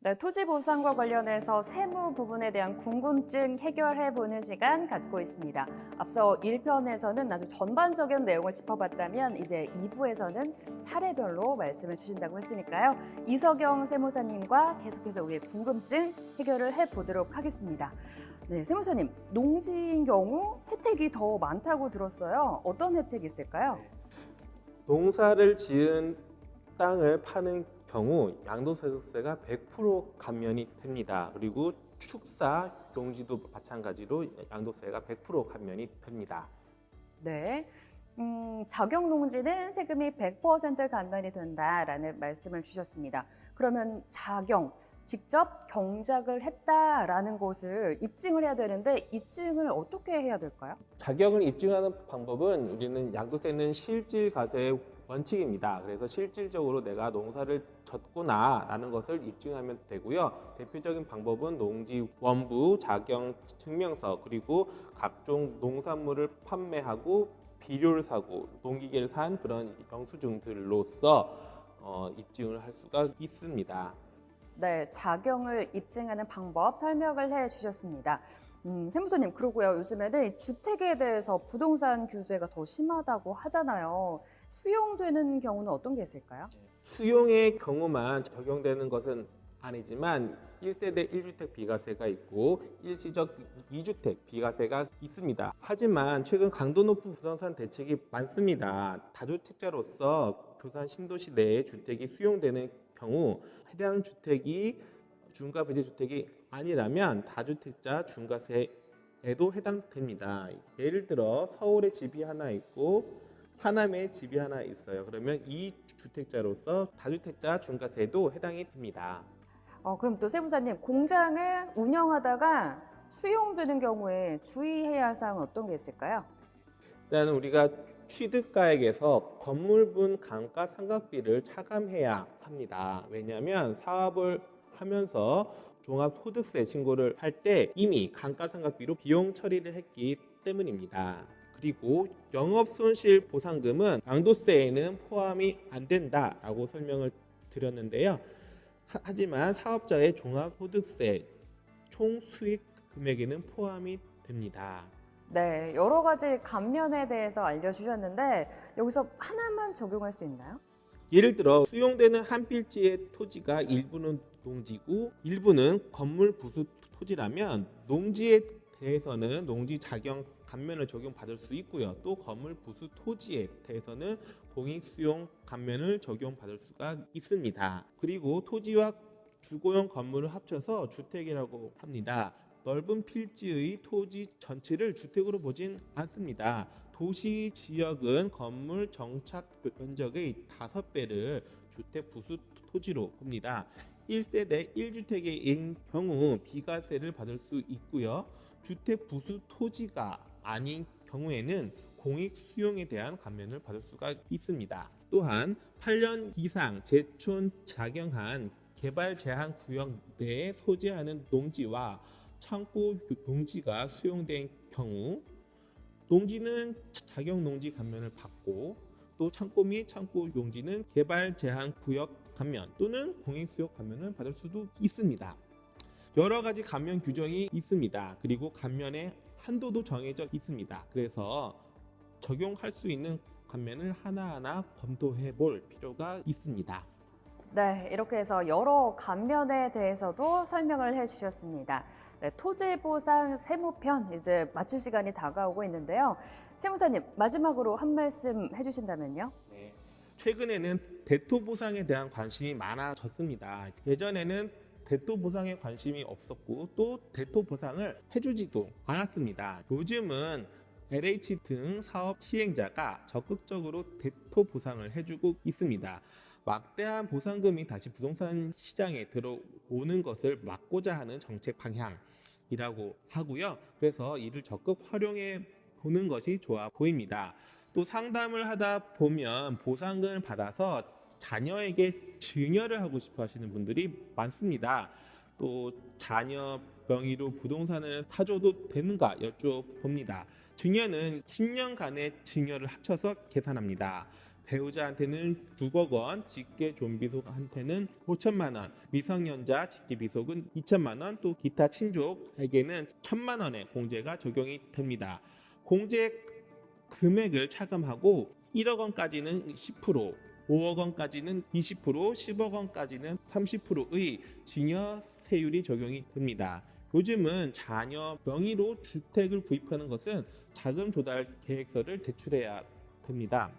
네, 토지 보상과 관련해서 세무 부분에 대한 궁금증 해결해보는 시간 갖고 있습니다. 앞서 1편에서는 아주 전반적인 내용을 짚어봤다면 이제 2부에서는 사례별로 말씀을 주신다고 했으니까요. 이석영 세무사님과 계속해서 우리의 궁금증 해결을 해보도록 하겠습니다. 네, 세무사님, 농지인 경우 혜택이 더 많다고 들었어요. 어떤 혜택이 있을까요? 농사를 지은 땅을 파는 경우 양도소득세가 100% 감면이 됩니다. 그리고 축사, 농지도 마찬가지로 양도세가 100% 감면이 됩니다. 네. 자격 농지는 세금이 100% 감면이 된다라는 말씀을 주셨습니다. 그러면 자경, 직접 경작을 했다라는 것을 입증을 해야 되는데 입증을 어떻게 해야 될까요? 자격을 입증하는 방법은 우리는 양도세는 실질과세의 원칙입니다. 그래서 실질적으로 내가 농사를 졌구나라는 것을 입증하면 되고요. 대표적인 방법은 농지 원부, 자경 증명서, 그리고 각종 농산물을 판매하고 비료를 사고 농기계를 산 그런 영수증들로서 입증을 할 수가 있습니다. 네, 자경을 입증하는 방법 설명을 해주셨습니다. 세무서님, 그러고요. 요즘에는 이 주택에 대해서 부동산 규제가 더 심하다고 하잖아요. 수용되는 경우는 어떤 게 있을까요? 수용의 경우만 적용되는 것은 아니지만 1세대 1주택 비과세가 있고 일시적 2주택 비과세가 있습니다. 하지만 최근 강도 높은 부동산 대책이 많습니다. 다주택자로서 부산 신도시 내에 주택이 수용되는 경우 해당 주택이 중과 배제 주택이 아니라면 다주택자 중과세에도 해당됩니다. 예를 들어 서울에 집이 하나 있고 하남에 집이 하나 있어요. 그러면 이 주택자로서 다주택자 중과세에도 해당이 됩니다. 그럼 또 세무사님, 공장을 운영하다가 수용되는 경우에 주의해야 할 사항은 어떤 게 있을까요? 일단 우리가 취득가액에서 건물분 감가상각비를 차감해야 합니다. 왜냐하면 사업을 하면서 종합소득세 신고를 할 때 이미 감가상각비로 비용 처리를 했기 때문입니다. 그리고 영업손실보상금은 양도세에는 포함이 안 된다라고 설명을 드렸는데요. 하지만 사업자의 종합소득세 총 수익 금액에는 포함이 됩니다. 네, 여러 가지 감면에 대해서 알려주셨는데 여기서 하나만 적용할 수 있나요? 예를 들어 수용되는 한 필지의 토지가 일부는 농지고 일부는 건물 부수 토지라면 농지에 대해서는 농지 자경 감면을 적용받을 수 있고요. 또 건물 부수 토지에 대해서는 공익 수용 감면을 적용받을 수가 있습니다. 그리고 토지와 주거용 건물을 합쳐서 주택이라고 합니다. 넓은 필지의 토지 전체를 주택으로 보진 않습니다. 도시 지역은 건물 정착 면적의 5배를 주택 부수 토지로 봅니다. 1세대 1주택인 경우 비과세를 받을 수 있고요. 주택 부수 토지가 아닌 경우에는 공익 수용에 대한 감면을 받을 수가 있습니다. 또한 8년 이상 제촌 작용한 개발 제한 구역 내에 소재하는 농지와 창고 농지가 수용된 경우 농지는 자격 농지 감면을 받고 또 창고 및 창고 농지는 개발 제한 구역 감면 또는 공익 수용 감면을 받을 수도 있습니다. 여러 가지 감면 규정이 있습니다. 그리고 감면의 한도도 정해져 있습니다. 그래서 적용할 수 있는 감면을 하나하나 검토해 볼 필요가 있습니다. 네, 이렇게 해서 여러 감면에 대해서도 설명을 해주셨습니다. 네, 토지보상 세무편 이제 마칠 시간이 다가오고 있는데요. 세무사님, 마지막으로 한 말씀 해주신다면요? 네. 최근에는 대토 보상에 대한 관심이 많아졌습니다. 예전에는 대토 보상에 관심이 없었고 또 대토 보상을 해주지도 않았습니다. 요즘은 LH 등 사업 시행자가 적극적으로 대토 보상을 해주고 있습니다. 막대한 보상금이 다시 부동산 시장에 들어오는 것을 막고자 하는 정책 방향이라고 하고요. 그래서 이를 적극 활용해 보는 것이 좋아 보입니다. 또 상담을 하다 보면 보상금을 받아서 자녀에게 증여를 하고 싶어 하시는 분들이 많습니다. 또 자녀 명의로 부동산을 사줘도 되는가 여쭤봅니다. 증여는 10년간의 증여를 합쳐서 계산합니다. 배우자한테는 6억 원, 직계 좀비속한테는 5천만 원, 미성년자 직계 비속은 2천만 원, 또 기타 친족에게는 1천만 원의 공제가 적용이 됩니다. 공제 금액을 차감하고 1억 원까지는 10%, 5억 원까지는 20%, 10억 원까지는 30%의 증여세율이 적용이 됩니다. 요즘은 자녀 명의로 주택을 구입하는 것은 자금 조달 계획서를 제출해야 됩니다.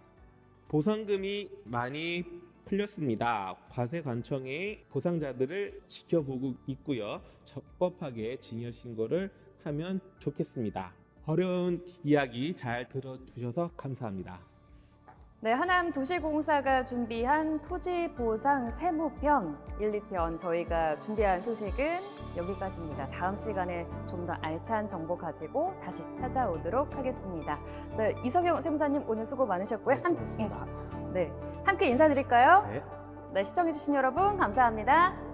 보상금이 많이 풀렸습니다. 과세관청이 보상자들을 지켜보고 있고요. 적법하게 증여 신고를 하면 좋겠습니다. 어려운 이야기 잘 들어주셔서 감사합니다. 네, 하남 도시공사가 준비한 토지보상 세무편 1, 2편 저희가 준비한 소식은 여기까지입니다. 다음 시간에 좀 더 알찬 정보 가지고 다시 찾아오도록 하겠습니다. 네, 이성영 세무사님 오늘 수고 많으셨고요. 함께 인사드릴까요? 네. 네, 시청해주신 여러분 감사합니다.